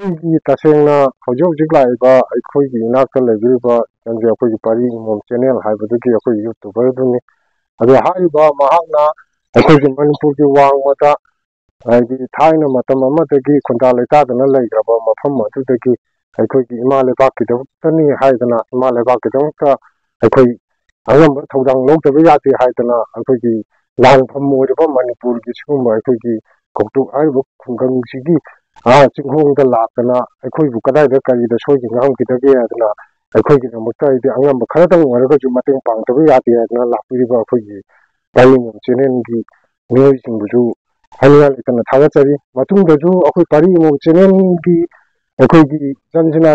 ꯑꯩꯈꯣꯏꯒꯤ ꯇꯁꯦꯡꯅ ꯍꯧꯖꯤꯛ ꯍꯧꯖꯤꯛ ꯂꯥꯛꯏꯕ ꯑꯩꯈꯣꯏꯒꯤ ꯏꯅꯥꯛꯇ ꯂꯩꯕꯤꯔꯤꯕ ꯅꯪꯒꯤ ꯑꯩꯈꯣꯏꯒꯤ ꯄꯥꯔꯤ ꯏꯃꯣꯝ ꯆꯦꯅꯦꯜ ꯍꯥꯏꯕꯗꯨꯒꯤ ꯑꯩꯈꯣꯏꯒꯤ ꯌꯨꯇꯨꯕꯔꯗꯨꯅꯤ ꯑꯗꯣ ꯍꯥꯏꯔꯤꯕ ꯃꯍꯥꯛꯅ ꯑꯩꯈꯣꯏꯒꯤ ꯃꯅꯤꯄꯨꯔꯒꯤ ꯋꯥꯡꯃꯗ ꯍꯥꯏꯗꯤ ꯊꯥꯏꯅ ꯃꯇꯝ ꯑꯃꯗꯒꯤ ꯈꯨꯟꯗꯥ ꯂꯩꯇꯥꯗꯅ ꯂꯩꯈ꯭ꯔꯕ ꯃꯐꯝ ꯑꯗꯨꯗꯒꯤ ꯑꯩꯈꯣꯏꯒꯤ ꯏꯃꯥ ꯂꯩꯕꯥꯛꯀꯤꯗꯃꯛꯇꯅꯤ ꯍꯥꯏꯗꯅ ꯏꯃꯥ ꯂꯩꯕꯥꯛꯀꯤꯗꯃꯛꯇ ꯑꯩꯈꯣꯏ ꯑꯉꯝꯕ ꯊꯧꯗꯥꯡ ꯂꯧꯗꯕ ꯌꯥꯗꯦ ꯍꯥꯏꯗꯅ ꯑꯩꯈꯣꯏꯒꯤ ꯂꯥꯟꯐꯝ ꯑꯣꯏꯔꯤꯕ ꯃꯅꯤꯄꯨꯔꯒꯤ ꯁꯤꯒꯨꯝꯕ ꯑꯩꯈꯣꯏꯒꯤ ꯀꯧꯇꯨꯛ ꯍꯥꯏꯔꯤꯕ ꯈꯨꯡꯒꯪꯁꯤꯒꯤ ꯆꯤꯡꯈꯣꯡꯗ ꯂꯥꯛꯇꯅ ꯑꯩꯈꯣꯏꯕꯨ ꯀꯗꯥꯏꯗ ꯀꯔꯤꯗ ꯁꯣꯏꯈꯤ ꯉꯥꯝꯈꯤꯗꯒꯦ ꯍꯥꯏꯗꯅ ꯑꯩꯈꯣꯏꯒꯤꯗꯃꯛꯇ ꯍꯥꯏꯗꯤ ꯑꯉꯝꯕ ꯈꯔꯗꯪ ꯑꯣꯏꯔꯒꯁꯨ ꯃꯇꯦꯡ ꯄꯥꯡꯗꯕ ꯌꯥꯗꯦ ꯍꯥꯏꯗꯅ ꯂꯥꯛꯄꯤꯔꯤꯕ ꯑꯩꯈꯣꯏꯒꯤ ꯄꯥꯔꯤꯃꯣꯝ ꯆꯦꯅꯦꯜꯒꯤ ꯃꯤꯑꯣꯏꯁꯤꯡꯕꯨꯁꯨ ꯍꯥꯏꯅꯤꯡꯉꯥꯏ ꯂꯩꯇꯅ ꯊꯥꯒꯠꯆꯔꯤ ꯃꯇꯨꯡꯗꯁꯨ ꯑꯩꯈꯣꯏ ꯄꯥꯔꯤꯃꯣꯝ ꯆꯦꯅꯦꯜꯒꯤ ꯑꯩꯈꯣꯏꯒꯤ ꯖꯟꯁꯤꯅ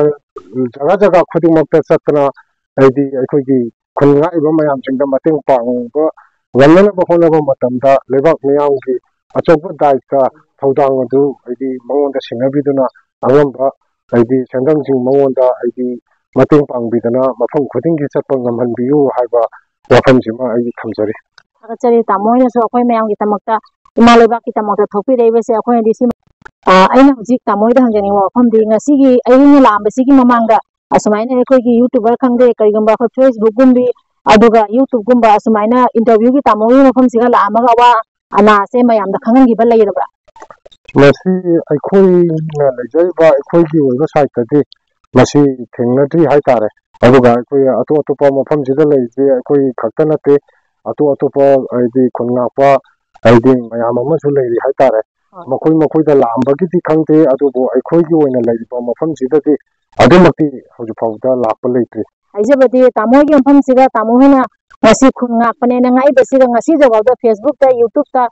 ꯖꯒꯥ ꯖꯒꯥ ꯈꯨꯗꯤꯡꯃꯛꯇ ꯆꯠꯇꯅ ꯍꯥꯏꯗꯤ ꯑꯩꯈꯣꯏꯒꯤ ꯈꯨꯟ ꯉꯥꯛꯏꯕ ꯃꯌꯥꯝꯁꯤꯡꯗ ꯃꯇꯦꯡ ꯄꯥꯡꯕ ꯉꯝꯅꯅꯕ ꯍꯣꯠꯅꯕ ꯃꯇꯝꯗ ꯂꯩꯕꯥꯛ ꯃꯤꯌꯥꯝꯒꯤ ꯑꯆꯧꯕ ꯗꯥꯏꯇ ꯊꯧꯗꯥꯡ ꯑꯗꯨ ꯍꯥꯏꯗꯤ ꯃꯉꯣꯟꯗ ꯁꯤꯟꯅꯕꯤꯗꯨꯅ ꯑꯉꯝꯕ ꯍꯥꯏꯗꯤ ꯁꯦꯟꯗꯪꯁꯤꯡ ꯃꯉꯣꯟꯗ ꯍꯥꯏꯗꯤ ꯃꯇꯦꯡ ꯄꯥꯡꯕꯤꯗꯅ ꯃꯐꯝ ꯈꯨꯗꯤꯡꯒꯤ ꯆꯠꯄ ꯉꯝꯍꯟꯕꯤꯌꯨ ꯍꯥꯏꯕ ꯋꯥꯐꯝꯁꯤꯃ ꯑꯩ ꯊꯝꯖꯔꯤ ꯊꯥꯒꯠꯆꯔꯤ ꯇꯥꯃꯣ ꯍꯣꯏꯅꯁꯨ ꯑꯩꯈꯣꯏ ꯃꯌꯥꯝꯒꯤꯗꯃꯛꯇ ꯏꯃꯥ ꯂꯩꯕꯥꯛꯀꯤꯗꯃꯛꯇ ꯊꯣꯛꯄꯤꯔꯛꯏꯕꯁꯦ ꯑꯩꯈꯣꯏꯅꯗꯤ ꯁꯤ ꯑꯩꯅ ꯍꯧꯖꯤꯛ ꯇꯥꯃꯣ ꯍꯣꯏꯗ ꯍꯪꯖꯅꯤꯡꯕ ꯋꯥꯐꯝꯗꯤ ꯉꯁꯤꯒꯤ ꯑꯩꯅ ꯂꯥꯛꯑꯝꯕꯁꯤꯒꯤ ꯃꯃꯥꯡꯗ ꯑꯁꯨꯃꯥꯏꯅ ꯑꯩꯈꯣꯏꯒꯤ ꯌꯨꯇꯨꯕꯔ ꯈꯪꯗꯦ ꯀꯔꯤꯒꯨꯝꯕ ꯑꯩꯈꯣꯏ ꯐꯦꯁꯕꯨꯛꯀꯨꯝꯕꯤ ꯑꯗꯨꯒ ꯌꯨꯇꯨꯕꯀꯨꯝꯕ ꯑꯁꯨꯃꯥꯏꯅ ꯏꯟꯇꯔꯚꯤꯌꯨꯒꯤ ꯇꯥꯃꯣꯒꯤ ꯃꯐꯝꯁꯤꯒ ꯂꯥꯛꯑꯝꯃꯒ ꯑꯋꯥ ꯑꯅꯥꯁꯦ ꯃꯌꯥꯝꯗ ꯈꯪꯍꯟꯈꯤꯕ ꯂꯩꯔꯕ꯭ꯔꯥ ꯃꯁꯤ ꯑꯩꯈꯣꯏꯅ ꯂꯩꯖꯔꯤꯕ ꯑꯩꯈꯣꯏꯒꯤ ꯑꯣꯏꯕ ꯁꯥꯏꯠꯇꯗꯤ ꯃꯁꯤ ꯊꯦꯡꯅꯗ꯭ꯔꯤ ꯍꯥꯏꯇꯥꯔꯦ ꯑꯗꯨꯒ ꯑꯩꯈꯣꯏ ꯑꯇꯣꯞ ꯑꯇꯣꯞꯄ ꯃꯐꯝꯁꯤꯗ ꯂꯩꯔꯤꯁꯦ ꯑꯩꯈꯣꯏ ꯈꯛꯇ ꯅꯠꯇꯦ ꯑꯇꯣꯞ ꯑꯇꯣꯞꯄ ꯍꯥꯏꯗꯤ ꯈꯨꯟ ꯉꯥꯛꯄ ꯍꯥꯏꯗꯤ ꯃꯌꯥꯝ ꯑꯃꯁꯨ ꯂꯩꯔꯤ ꯍꯥꯏꯇꯥꯔꯦ ꯃꯈꯣꯏꯗ ꯂꯥꯛꯑꯝꯕꯒꯤꯗꯤ ꯈꯪꯗꯦ ꯑꯗꯨꯕꯨ ꯑꯩꯈꯣꯏꯒꯤ ꯑꯣꯏꯅ ꯂꯩꯔꯤꯕ ꯃꯐꯝꯁꯤꯗꯗꯤ ꯑꯗꯨꯃꯛꯇꯤ ꯍꯧꯖꯤꯛ ꯐꯥꯎꯕꯗ ꯂꯥꯛꯄ ꯂꯩꯇ꯭ꯔꯤ ꯍꯥꯏꯖꯕꯗꯤ ꯇꯥꯃꯣ ꯍꯣꯏꯒꯤ ꯃꯐꯝꯁꯤꯒ ꯇꯥꯃꯣ ꯍꯣꯏꯅ ꯉꯁꯤ ꯈꯨꯟ ꯉꯥꯛꯄꯅꯦꯅ ꯉꯥꯛꯏꯕꯁꯤꯒ ꯉꯁꯤꯐꯥꯎꯗ ꯐꯦꯁꯕꯨꯛꯇ ꯌꯨꯇꯨꯕꯇ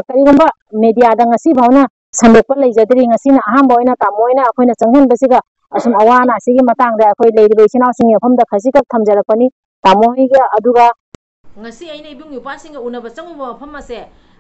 ꯀꯔꯤꯒꯨꯝꯕ ꯃꯦꯗꯤꯌꯥꯗ ꯉꯁꯤ ꯐꯥꯎꯅ ꯁꯟꯗꯣꯛꯄ ꯂꯩꯖꯗ꯭ꯔꯤ ꯉꯁꯤꯅ ꯑꯍꯥꯟꯕ ꯑꯣꯏꯅ ꯇꯥꯃꯣ ꯍꯣꯏꯅ ꯑꯩꯈꯣꯏꯅ ꯆꯪꯍꯟꯕꯁꯤꯒ ꯑꯁꯨꯝ ꯑꯋꯥ ꯑꯅꯥꯁꯤꯒꯤ ꯃꯇꯥꯡꯗ ꯑꯩꯈꯣꯏ ꯂꯩꯔꯤꯕ ꯏꯆꯤꯜ ꯏꯅꯥꯎꯁꯤꯡꯒꯤ ꯃꯐꯝꯗ ꯈꯖꯤꯛꯈꯛ ꯊꯝꯖꯔꯛꯄꯅꯤ ꯇꯥꯃꯣ ꯍꯣꯏꯒ ꯑꯗꯨꯒ ngasi aina ibung yupasinga unaba changuba mafam ase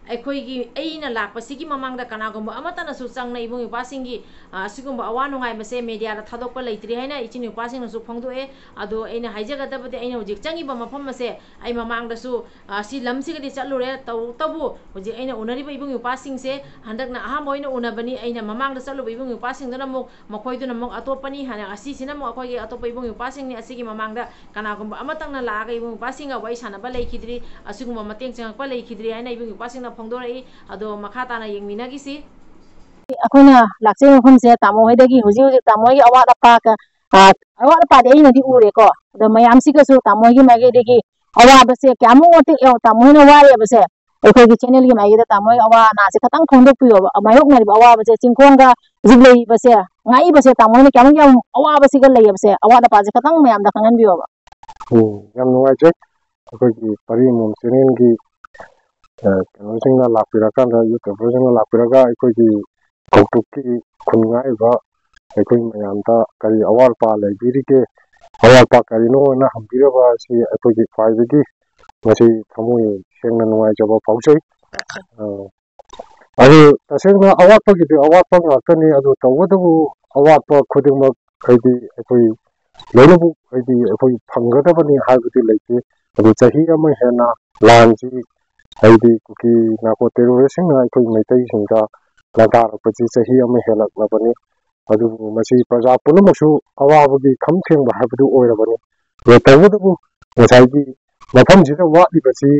ꯑꯩꯈꯣꯏꯒꯤ ꯑꯩꯅ ꯂꯥꯛꯄꯁꯤꯒꯤ ꯃꯃꯥꯡꯗ ꯀꯅꯥꯒꯨꯝꯕ ꯑꯃꯠꯇꯅꯁꯨ ꯆꯪꯅ ꯏꯕꯨꯡ ꯏꯄ꯭ꯋꯥꯁꯤꯡꯒꯤ ꯑꯁꯤꯒꯨꯝꯕ ꯑꯋꯥ ꯅꯨꯡꯉꯥꯏꯕꯁꯦ ꯃꯦꯗꯤꯌꯥꯗ ꯊꯥꯗꯣꯛꯄ ꯂꯩꯇ꯭ꯔꯤ ꯍꯥꯏꯅ ꯏꯆꯤꯟ ꯏꯄ꯭ꯋꯥꯁꯤꯡꯅꯁꯨ ꯐꯣꯡꯗꯣꯛꯑꯦ ꯑꯗꯣ ꯑꯩꯅ ꯍꯥꯏꯖꯒꯗꯕꯗꯤ ꯑꯩꯅ ꯍꯧꯖꯤꯛ ꯆꯪꯉꯤꯕ ꯃꯐꯝ ꯑꯁꯦ ꯑꯩ ꯃꯃꯥꯡꯗꯁꯨ ꯁꯤ ꯂꯝꯁꯤꯒꯗꯤ ꯆꯠꯂꯨꯔꯦ ꯇꯧꯕꯇꯕꯨ ꯍꯧꯖꯤꯛ ꯑꯩꯅ ꯎꯅꯔꯤꯕ ꯏꯕꯨꯡ ꯏꯄ꯭ꯋꯥꯁꯤꯡꯁꯦ ꯍꯟꯗꯛꯅ ꯑꯍꯥꯟꯕ ꯑꯣꯏꯅ ꯎꯅꯕꯅꯤ ꯑꯩꯅ ꯃꯃꯥꯡꯗ ꯆꯠꯂꯨꯕ ꯏꯕꯨꯡ ꯏꯄ꯭ꯋꯥꯁꯤꯡꯗꯨꯅ ꯑꯃꯨꯛ ꯃꯈꯣꯏꯗꯨꯅ ꯑꯃꯨꯛ ꯑꯇꯣꯞꯄꯅꯤ ꯍꯥꯟꯅ ꯑꯁꯤꯁꯤꯅ ꯑꯃꯨꯛ ꯑꯩꯈꯣꯏꯒꯤ ꯑꯇꯣꯞꯄ ꯏꯕꯨꯡ ꯏꯄ꯭ꯋꯥꯁꯤꯡꯅꯤ ꯑꯁꯤꯒꯤ ꯃꯃꯥꯡꯗ ꯀꯅꯥꯒꯨꯝꯕ ꯑꯃꯇꯪꯅ ꯂꯥꯛꯑꯒ ꯏꯕꯨꯡ ꯏꯄ꯭ꯋꯥꯁꯤꯡꯒ ꯋꯥꯔꯤ ꯁꯥꯟꯅꯕ ꯂꯩꯈꯤꯗ꯭ꯔꯤ ꯑꯁꯤꯒꯨꯝꯕ ꯃꯇꯦꯡ ꯆꯪꯉꯛꯄ ꯂꯩꯈꯤꯗ꯭ꯔꯤ ꯍꯥꯏꯅ ꯏꯕꯨꯡ ꯏꯄ꯭ꯋꯥꯁꯤꯡꯅ ꯐꯣꯡꯗꯣꯔꯛꯏ ꯑꯗꯣ ꯃꯈꯥ ꯇꯥꯅ ꯌꯦꯡꯃꯤꯟꯅꯈꯤꯁꯤ ꯑꯩꯈꯣꯏꯅ ꯂꯥꯛꯆꯔꯤꯕ ꯃꯐꯝꯁꯦ ꯇꯥꯃꯣ ꯍꯣꯏꯗꯒꯤ ꯍꯧꯖꯤꯛ ꯇꯥꯃꯣ ꯍꯣꯏꯒꯤ ꯑꯋꯥꯠ ꯑꯄꯥꯗꯤ ꯑꯩꯅꯗꯤ ꯎꯔꯦꯀꯣ ꯑꯗꯣ ꯃꯌꯥꯝꯁꯤꯒꯁꯨ ꯇꯥꯃꯣ ꯍꯣꯏꯒꯤ ꯃꯥꯏꯀꯩꯗꯒꯤ ꯑꯋꯥꯕꯁꯦ ꯀꯌꯥꯃꯨꯛ ꯃꯇꯤꯛ ꯇꯥꯃꯣ ꯍꯣꯏꯅ ꯋꯥꯔꯤꯕꯁꯦ ꯑꯩꯈꯣꯏꯒꯤ ꯆꯦꯅꯦꯜꯒꯤ ꯃꯥꯏꯀꯩꯗ ꯇꯥꯃꯣ ꯍꯣꯏ ꯑꯋꯥ ꯑꯅꯥꯁꯦ ꯈꯤꯇꯪ ꯐꯣꯡꯗꯣꯛꯄꯤꯌꯣꯕ ꯃꯥꯌꯣꯛꯅꯔꯤꯕ ꯑꯋꯥꯕꯁꯦ ꯆꯤꯡꯈꯣꯡꯒ ꯍꯧꯖꯤꯛ ꯂꯩꯔꯤꯕꯁꯦ ꯉꯥꯛꯏꯕꯁꯦ ꯇꯥꯃꯣ ꯍꯣꯏꯅ ꯀꯌꯥꯃꯨꯛ ꯑꯋꯥꯕꯁꯤꯒ ꯂꯩꯌꯦꯕꯁꯦ ꯑꯋꯥꯠ ꯑꯄꯥꯁꯦ ꯈꯤꯇꯪ ꯃꯌꯥꯝꯗ ꯈꯪꯍꯟꯕꯤꯌꯣꯕ ꯌꯥꯝ ꯅꯨꯡꯉꯥꯏꯖꯩ ꯑꯩꯈꯣꯏꯒꯤ ꯄꯥꯔꯤꯃꯣꯝ ꯆꯦꯅꯦꯜꯒꯤ ꯀꯩꯅꯣꯁꯤꯡꯅ ꯂꯥꯛꯄꯤꯔꯀꯥꯟꯗ ꯌꯨꯇꯨꯕꯔꯁꯤꯡꯅ ꯂꯥꯛꯄꯤꯔꯒ ꯑꯩꯈꯣꯏꯒꯤ ꯀꯧꯇꯨꯛꯀꯤ ꯈꯨꯟ ꯉꯥꯛꯏꯕ ꯑꯩꯈꯣꯏ ꯃꯌꯥꯝꯗ ꯀꯔꯤ ꯑꯋꯥꯠ ꯑꯄꯥ ꯂꯩꯕꯤꯔꯤꯒꯦ ꯑꯋꯥꯠ ꯑꯄꯥ ꯀꯔꯤꯅꯣꯅ ꯍꯪꯕꯤꯔꯕ ꯑꯁꯤ ꯑꯩꯈꯣꯏꯒꯤ ꯈ꯭ꯋꯥꯏꯗꯒꯤ ꯃꯁꯤ ꯊꯃꯣꯏ ꯁꯦꯡꯅ ꯅꯨꯡꯉꯥꯏꯖꯕ ꯐꯥꯎꯖꯩ ꯑꯗꯨ ꯇꯁꯦꯡꯅ ꯑꯋꯥꯠꯄꯒꯤꯗꯤ ꯑꯋꯥꯠꯄ ꯉꯥꯛꯇꯅꯤ ꯑꯗꯨ ꯇꯧꯕꯇꯕꯨ ꯑꯋꯥꯠꯄ ꯈꯨꯗꯤꯡꯃꯛ ꯍꯥꯏꯗꯤ ꯑꯩꯈꯣꯏ ꯂꯣꯏꯅꯃꯛ ꯍꯥꯏꯗꯤ ꯑꯩꯈꯣই ꯐꯪꯒꯗꯕꯅꯤ ꯍꯥꯏꯕꯗꯤ ꯂꯩꯇꯦ ꯑꯗꯨ ꯆꯍꯤ ꯑꯃ ꯍꯦꯟꯅ ꯂꯥꯟꯁꯤ ꯍꯥꯏꯗꯤ ꯀꯨꯀꯤ ꯅꯥꯀꯣ ꯇꯦꯔꯣꯔꯤꯁꯁꯤꯡꯅ ꯑꯩꯈꯣꯏ ꯃꯩꯇꯩꯁꯤꯡꯗ ꯂꯥꯟꯗꯥꯔꯛꯄꯁꯤ ꯆꯍꯤ ꯑꯃ ꯍꯦꯜꯂꯛꯂꯕꯅꯤ ꯑꯗꯨꯕꯨ ꯃꯁꯤ ꯄ꯭ꯔꯖꯥ ꯄꯨꯝꯅꯃꯛꯁꯨ ꯑꯋꯥꯕꯒꯤ ꯈꯝ ꯊꯦꯡꯕ ꯍꯥꯏꯕꯗꯨ ꯑꯣꯏꯔꯕꯅꯤ ꯑꯗꯨ ꯇꯧꯕꯇꯕꯨ ꯉꯁꯥꯏꯒꯤ ꯃꯐꯝꯁꯤꯗ ꯋꯥꯠꯂꯤꯕꯁꯤ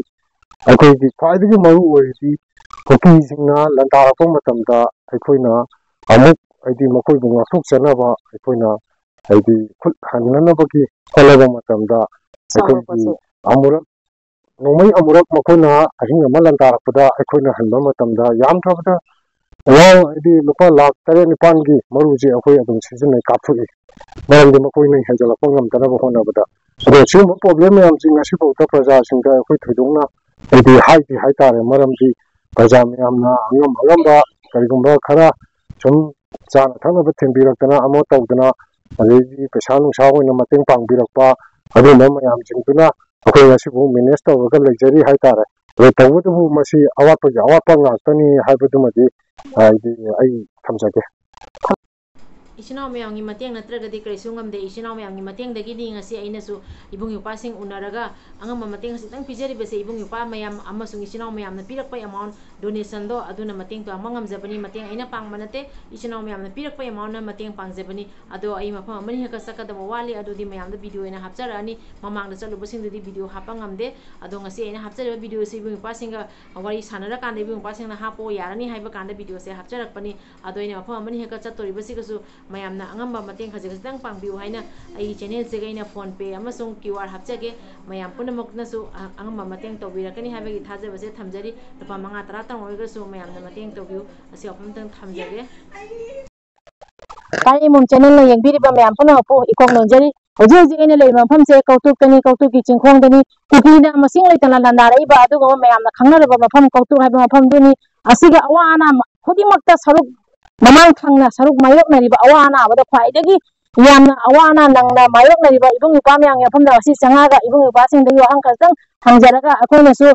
ꯑꯩꯈꯣꯏꯒꯤ ꯈ꯭ꯋꯥꯏꯗꯒꯤ ꯃꯔꯨ ꯑꯣꯏꯔꯤꯁꯤ ꯀꯨꯀꯤꯁꯤꯡꯅ ꯂꯥꯟꯗꯥꯔꯛꯄ ꯃꯇꯝꯗ ꯑꯩꯈꯣꯏꯅ ꯑꯃꯨꯛ ꯍꯥꯏꯗꯤ ꯃꯈꯣꯏꯕꯨ ꯉꯥꯛꯊꯣꯛꯆꯅꯕ ꯑꯩꯈꯣꯏꯅ ꯍꯥꯏꯗꯤ ꯈꯨꯠ ꯍꯟꯅꯅꯕꯒꯤ ꯍꯣꯠꯅꯕ ꯃꯇꯝꯗ ꯑꯩꯈꯣꯏꯒꯤ ꯅꯣꯡꯃꯩ ꯑꯃꯨꯔꯛ ꯃꯈꯣꯏꯅ ꯑꯍꯤꯡ ꯑꯃ ꯂꯥꯟꯗꯥꯔꯛꯄꯗ ꯑꯩꯈꯣꯏꯅ ꯍꯟꯕ ꯃꯇꯝꯗ ꯌꯥꯝꯗ꯭ꯔꯕꯗ ꯍꯥꯏꯗꯤ ꯂꯨꯄꯥ ꯂꯥꯛ 8-9ꯒꯤ ꯃꯔꯨꯁꯦ ꯑꯩꯈꯣꯏ ꯑꯗꯨꯝ ꯁꯤꯖꯤꯟꯅꯩ ꯀꯥꯞꯊꯣꯛꯏ ꯃꯔꯝꯗꯤ ꯃꯈꯣꯏꯅ ꯍꯦꯟꯖꯜꯂꯛꯄ ꯉꯝꯗꯅꯕ ꯍꯣꯠꯅꯕꯗ ꯑꯗꯣ ꯁꯤꯒꯨꯝꯕ ꯄ꯭ꯔꯣꯕ꯭ꯂꯦꯝ ꯃꯌꯥꯝꯁꯤ ꯉꯁꯤꯐꯥꯎꯗ ꯄ꯭ꯔꯖꯥꯁꯤꯡꯗ ꯑꯩꯈꯣꯏ ꯊꯣꯏꯗꯣꯛꯅ ꯍꯥꯏꯗꯤ ꯍꯥꯏꯗꯦ ꯍꯥꯏꯇꯥꯔꯦ ꯃꯔꯝꯗꯤ ꯄ꯭ꯔꯖꯥ ꯃꯌꯥꯝꯅ ꯑꯉꯝꯕ ꯀꯔꯤꯒꯨꯝꯕ ꯈꯔ ꯁꯨꯝ ꯆꯥꯅ ꯊꯛꯅꯕ ꯊꯤꯟꯕꯤꯔꯛꯇꯅ ꯑꯃ ꯇꯧꯗꯅ ꯑꯗꯩꯗꯤ ꯄꯩꯁꯥ ꯅꯨꯡꯁꯥ ꯑꯣꯏꯅ ꯃꯇꯦꯡ ꯄꯥꯡꯕꯤꯔꯛꯄ ꯑꯗꯨꯒꯨꯝꯕ ꯃꯌꯥꯝꯁꯤꯡꯗꯨꯅ ꯑꯩꯈꯣꯏ ꯉꯁꯤꯐꯥꯎ ꯃꯦꯅꯦꯖ ꯇꯧꯔꯒ ꯂꯩꯖꯔꯤ ꯍꯥꯏꯇꯥꯔꯦ ꯑꯗꯣ ꯇꯧꯕꯇꯕꯨ ꯃꯁꯤ ꯑꯋꯥꯠꯄꯒꯤ ꯑꯋꯥꯠꯄ ꯉꯥꯛꯇꯅꯤ ꯍꯥꯏꯕꯗꯨꯃꯗꯤ ꯍꯥꯏꯗꯤ ꯑꯩ ꯊꯝꯖꯒꯦ इचिनाव मयामगी मतेंग नत्रगदि करिसु ngamde इचिनाव मयामगी मतेंग दगी ngasi ainasu ibung yupa sing unaraga angam mateng sitang pijari bese ibung yupa mayam amasung इचिनाव मयामना पिरकpa amount donation do aduna mateng to amangam jabani mateng aina pang manate इचिनाव मयामना पिरकpa amount na mateng pang jabani ado ai mafam amani heka sakada wali adudi mayam da video ina hapjarani mamang da chalu basing di video hapangamde ado ngasi aina hapjare video se ibung yupa singa wari sanara kan ibung yupa singna hapo yarani haiba kan da video se hapjarakpani ado ina mafam amani heka chatori basi kasu mayamna angamba mateng khajik khajang pangbiu haina ai channel se gaina phone pay amasung QR hapjage mayam punamak nasu angamba mateng tobirakani habagi thaje base thamjari lupa manga tara tang oigasu mayamna mateng tobiu asi opam tang thamjage kai mum channel na yengbiri ba mayam puna po ikong nonjari hoji hoji ene lei mafam se kautuk ki chingkhong dani kukina masing lai tana landara iba adu go mayam na khangna ba mafam kautuk hai ba mafam duni asiga awana khudi makta saruk mamang khangna saruk mayok na riba awana abada khwai dagi yamna awana nangna mayok na riba ibung yupa myang yafam da si changaga ibung yupa sing dagi wahang khasang hangjaraga akoina su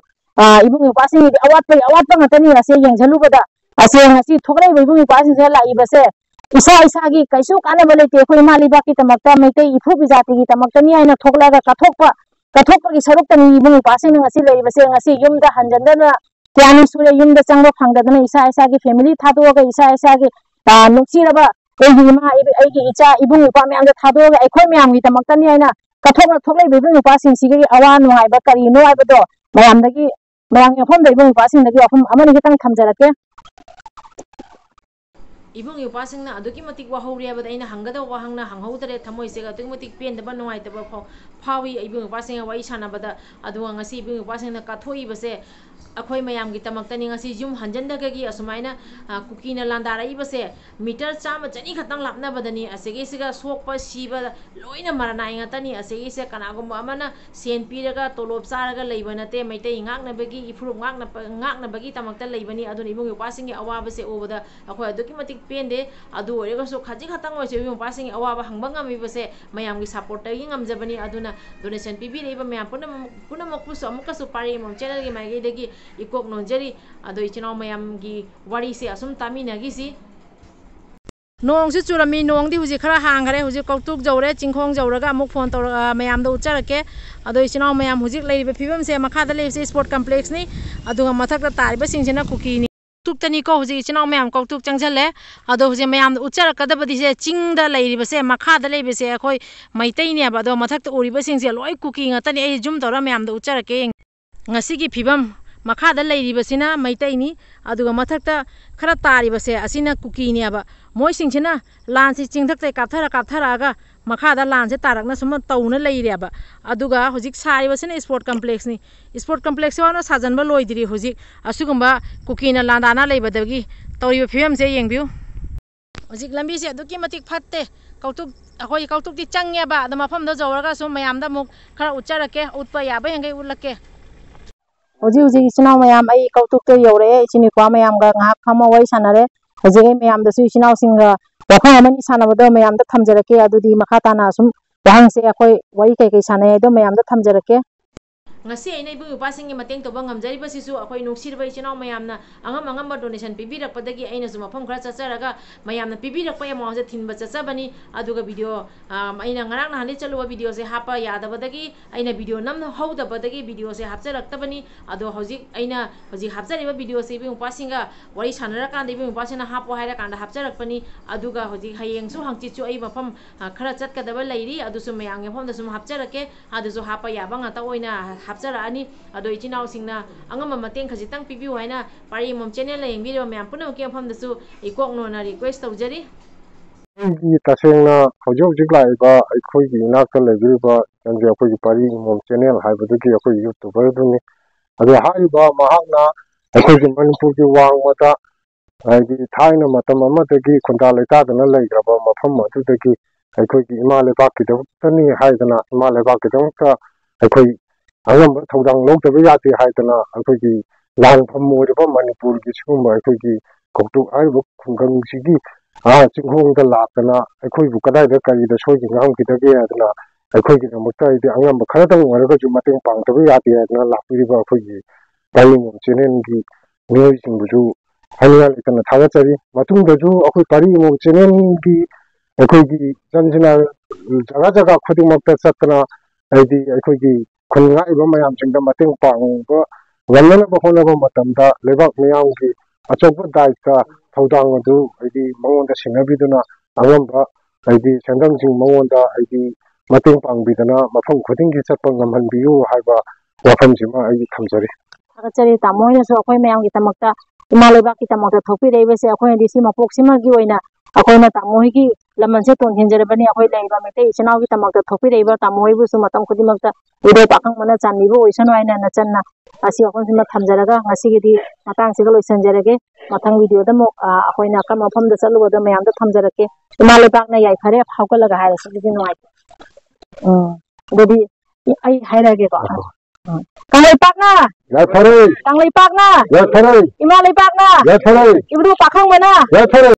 ibung yupa sing di awat pa ngatani ase yengjalu bada ase ngasi thoklai ibung yupa sing se lai base isa gi kaisu kana bale te khoi mali ba ki tamakta meite ifu bi jati gi tamakta ni aina thoklaga kathokpa gi saruk tani ibung yupa sing ngasi lai base ngasi yumda hanjandana Tiani sure yum da changba phangdadana isa gi family thadoga isa gi nuksiraba ai ma ai gi icha ibung yupa myam da thadoga ai khoi myam gi tamakta ni aina kathok thoklai ibung yupa sing sigi awa nuai ba kari no ai ba do mayam dagi mayam yafam da ibung yupa sing dagi afam amani kitang thamjarake ibung yupa singna aduki matik wahori abada aina hangada wahangna hanghaudare thamoi sega aduki matik pen da banoi ta ba phawi ibung yupa singa wai sana bada adu ngasi ibung yupa singna kathoi base अखोई मयाम की तमक्तनी ngasi jum hanjandagagi asumaina kukina landarai base meter chama chani khatang lapna badani asegi siga sokpa siba loina marana ingatani asegi se kanagum amana sen piraga tolob charaga leibana te maitei ngakna bagi ifrup ngakna bagi tamakta leibani adun ibung upasing gi awa base obada akhoi aduki matik pende adu orega so khaji khatang oi se ibung upasing awa ba hangbang ami base mayam gi support gi ngamjabani aduna donation pibi reiba mayam puna makpuso amuka su pari mom channel gi magi degi ikok nonjari ado ichinaw mayam gi wari se asum tami nagi si nong si churami nong di huji khara hang khare huji kautuk jawre chingkhong jawraga amuk phone tor mayam do ucharake ado ichinaw mayam huji leibe fivam se makha da leise sport complex ni adu mathak ta tariba singsena kuki ni tuk tani ko huji ichinaw mayam kautuk changjale ado huji mayam ucharakada badi se chingda leiriba se makha da leibe se khoi maitai ni aba do mathak ta uriba singse loi kuki ngatani ei jum tora mayam do ucharake ngasi gi fivam makada leiribasina maitaini aduga mathakta khara taribase asina kuki ni aba moi singchina lansi chingthakte kapthara aga makada lanse tarakna sum tauna leire aba aduga hojik saribasina sport complex wana sajanba loidiri hojik asugumba kuki na landana leibadagi toriba fiam se yengbiu hojik lambi se aduki matik phatte kautuk akoi kautuk ti changya ba da mafam da jawraga sum mayam da muk khara ucharake utpa yaba hengai ulake hoji ichinaw mayam ai kautuk te yore ichini kwa mayam ga ngak khama wai sanare hoji mayam da su ichinaw singa wakhang amani sanabado mayam da thamjarake adudi makha na sum wahang se akhoi wai kai sanai do mayam da thamjarake ngasi aina ibung upasing gi mateng to bangam jari basisu akoi nuksir bai chinaw mayamna angam donation pibirak padagi aina suma pham khara chacharaga mayamna pibirak pa amount se thinba chachabani aduga video aina ngarang na hali chaluwa video se hapa yada badagi aina video namna hauda badagi video se hapcharak tabani ado hojik aina hojik hapchari ba video se ibung upasinga wari sanara kan ibung upasina hapo haira kan hapcharak pani aduga hojik hayeng su hangchi chu ai mafam khara chatkadaba leiri adusu mayang pham da sum hapcharake adusu hapa yaba ngata oina hapchara ani ado ichinaw singna angama mateng khajitang pibiu haina pari mom channel la yengbiro mayam puna ke pham dasu ikok no na request tawjari gi tasengna hojik laiba akhoi gi nakta lebiba jange akhoi gi pari mom channel haibadu gi akhoi youtuber duni ado haiba mahakna akhoi gi manipur gi wangmata ai thaina matam amadagi khunda leita dana leigraba mafam adudagi akhoi gi imale bakki dawtani haidana imale bakki dawta akhoi angam thawdang lawtaba yati haidana akhoi gi langpham moiriba manipur gi sugumba akhoi gi koktuk aiba khungang sigi chingkhong da lakana akhoi bu kadai da kari da soi gi ngam gi dage adana akhoi gi namukta ide angam kharadang waraga ju mateng pangtaba yati adana lakpiriba akhoi gi daling chenen gi noi singbuju hanial itana thagachari matungdaju akhoi pari mom chenen gi ꯑꯩꯈꯣꯏꯒꯤ ꯖꯟꯁꯤꯅ ꯖꯒꯥ ꯖꯒꯥ ꯈꯨꯗꯤꯡꯃꯛꯇ ꯆꯠꯇꯅ ꯍꯥꯏꯗꯤ ꯑꯩꯈꯣꯏꯒꯤ ꯈꯨꯟ ꯉꯥꯛꯏꯕ ꯃꯌꯥꯝꯁꯤꯡꯗ ꯃꯇꯦꯡ ꯄꯥꯡꯕ ꯉꯝꯅꯅꯕ ꯍꯣꯠꯅꯕ ꯃꯇꯝꯗ ꯂꯩꯕꯥꯛ ꯃꯤꯌꯥꯝꯒꯤ ꯑꯆꯧꯕ ꯗꯥꯏꯇ ꯊꯧꯗꯥꯡ ꯑꯗꯨ ꯍꯥꯏꯗꯤ ꯃꯉꯣꯟꯗ ꯁꯤꯟꯅꯕꯤꯗꯨꯅ ꯑꯉꯝꯕ ꯍꯥꯏꯗꯤ ꯁꯦꯟꯗꯪꯁꯤꯡ ꯃꯉꯣꯟꯗ ꯍꯥꯏꯗꯤ ꯃꯇꯦꯡ ꯄꯥꯡꯕꯤꯗꯅ ꯃꯐꯝ ꯈꯨꯗꯤꯡꯒꯤ ꯆꯠꯄ ꯉꯝꯍꯟꯕꯤꯌꯨ ꯍꯥꯏꯕ ꯋꯥꯐꯝꯁꯤꯃ ꯑꯩ ꯊꯝꯖꯔꯤ ꯊꯥꯒꯠꯆꯔꯤ ꯇꯥꯃꯣ ꯍꯣꯏꯅꯁꯨ ꯑꯩꯈꯣꯏ ꯃꯌꯥꯝꯒꯤꯗꯃꯛꯇ ꯏꯃꯥ ꯂꯩꯕꯥꯛꯀꯤꯗꯃꯛꯇ ꯊꯣꯛꯄꯤꯔꯛꯏꯕꯁꯦ ꯑꯩꯈꯣꯏꯅꯗꯤ ꯁꯤ ꯃꯄꯣꯛꯁꯤꯃꯒꯤ ꯑꯣꯏꯅ ꯑꯩꯈꯣꯏꯅ ꯇꯥꯃꯣ ꯍꯣꯏꯒꯤ ꯂꯃꯟꯁꯦ ꯇꯣꯟꯁꯤꯟꯖꯔꯕꯅꯤ ꯑꯩꯈꯣꯏ ꯂꯩꯔꯤꯕ ꯃꯩꯇꯩ ꯏꯆꯤꯜ ꯏꯅꯥꯎꯒꯤꯗꯃꯛꯇ ꯊꯣꯛꯄꯤꯔꯛꯏꯕ ꯇꯥꯃꯣ ꯍꯣꯏꯕꯨꯁꯨ ꯃꯇꯝ ꯈꯨꯗꯤꯡꯃꯛꯇ ꯎꯗꯧ ꯄꯥꯈꯪꯕꯅ ꯆꯥꯟꯕꯤꯕ ꯑꯣꯏꯁꯅꯨ ꯍꯥꯏꯅ ꯅꯆꯟꯅ ꯑꯁꯤ ꯋꯥꯐꯝꯁꯤꯃ ꯊꯝꯖꯔꯒ ꯉꯁꯤꯒꯤꯗꯤ ꯃꯇꯥꯡꯁꯤꯒ ꯂꯣꯏꯁꯤꯟꯖꯔꯒꯦ ꯃꯊꯪ ꯚꯤꯗꯤꯑꯣꯗ ꯑꯃꯨꯛ ꯑꯩꯈꯣꯏꯅ ꯑꯀꯟꯕ ꯃꯐꯝꯗ ꯆꯠꯂꯨꯕꯗ ꯃꯌꯥꯝꯗ ꯊꯝꯖꯔꯛꯀꯦ ꯏꯃꯥ ꯂꯩꯕꯥꯛꯅ ꯌꯥꯏꯐꯔꯦ ꯍꯧꯒꯠꯂꯒ ꯍꯥꯏꯔꯁꯨ ꯑꯗꯨꯗꯤ ꯅꯨꯡꯉꯥꯏꯇꯦ ꯑꯗꯨꯗꯤ ꯑꯩ ꯍꯥꯏꯔꯒꯦꯀꯣ ꯀꯪꯂꯩꯄꯥꯛꯅ ꯌꯥꯏꯐꯔꯦ ꯀꯪꯂꯩꯄꯥꯛꯅ ꯌꯥꯏꯐꯔꯦ ꯏꯃꯥ ꯂꯩꯕꯥꯛꯅ ꯌꯥꯏꯐꯔꯦ ꯏꯕꯨꯙꯧ ꯄꯥꯈꯪꯕꯅ ꯌꯥꯏꯐꯔꯦ